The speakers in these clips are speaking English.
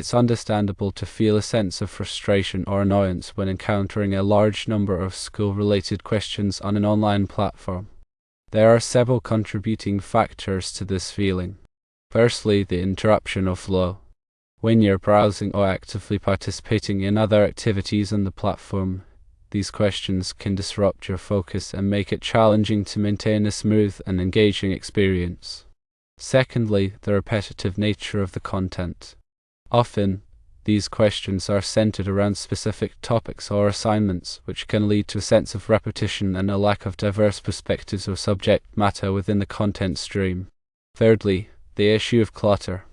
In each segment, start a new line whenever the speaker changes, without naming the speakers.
It's understandable to feel a sense of frustration or annoyance when encountering a large number of school-related questions on an online platform. There are several contributing factors to this feeling. Firstly, the interruption of flow. When you're browsing or actively participating in other activities on the platform, these questions can disrupt your focus and make it challenging to maintain a smooth and engaging experience. Secondly, the repetitive nature of the content. Often, these questions are centered around specific topics or assignments, which can lead to a sense of repetition and a lack of diverse perspectives or subject matter within the content stream. Thirdly, the issue of clutter.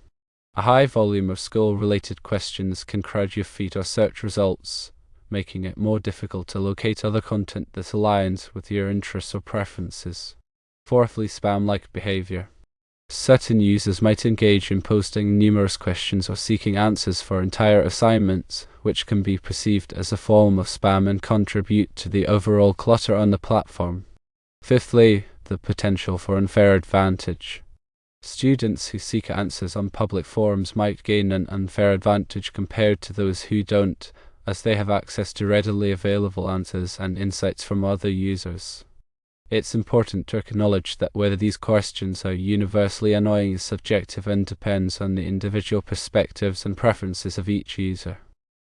A high volume of school-related questions can crowd your feed or search results, making it more difficult to locate other content that aligns with your interests or preferences. Fourthly, spam-like behavior. Certain users might engage in posting numerous questions or seeking answers for entire assignments, which can be perceived as a form of spam and contribute to the overall clutter on the platform. Fifthly, the potential for unfair advantage. Students who seek answers on public forums might gain an unfair advantage compared to those who don't, as they have access to readily available answers and insights from other users. It's important to acknowledge that whether these questions are universally annoying is subjective and depends on the individual perspectives and preferences of each user.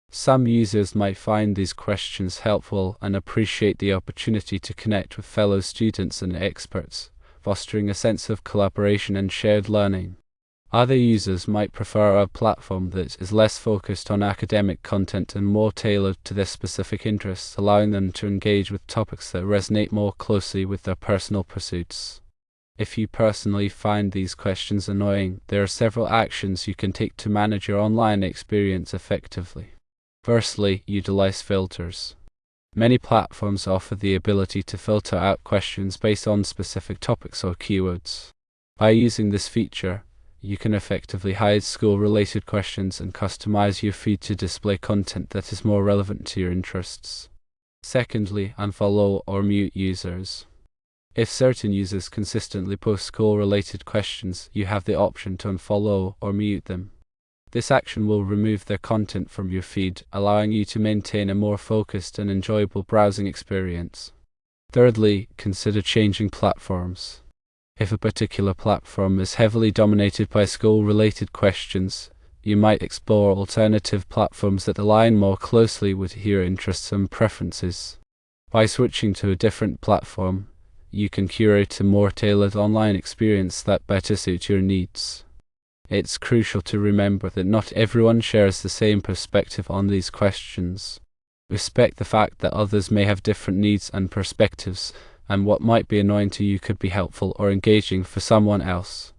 Some users might find these questions helpful and appreciate the opportunity to connect with fellow students and experts, fostering a sense of collaboration and shared learning. Other users might prefer a platform that is less focused on academic content and more tailored to their specific interests, allowing them to engage with topics that resonate more closely with their personal pursuits. If you personally find these questions annoying, there are several actions you can take to manage your online experience effectively. Firstly, utilize filters. Many platforms offer the ability to filter out questions based on specific topics or keywords. By using this feature, you can effectively hide school-related questions and customize your feed to display content that is more relevant to your interests. Secondly, unfollow or mute users. If certain users consistently post school-related questions, you have the option to unfollow or mute them. This action will remove their content from your feed, allowing you to maintain a more focused and enjoyable browsing experience. Thirdly, consider changing platforms. If a particular platform is heavily dominated by school-related questions, you might explore alternative platforms that align more closely with your interests and preferences. By switching to a different platform, you can curate a more tailored online experience that better suits your needs. It's crucial to remember that not everyone shares the same perspective on these questions. Respect the fact that others may have different needs and perspectives, and what might be annoying to you could be helpful or engaging for someone else.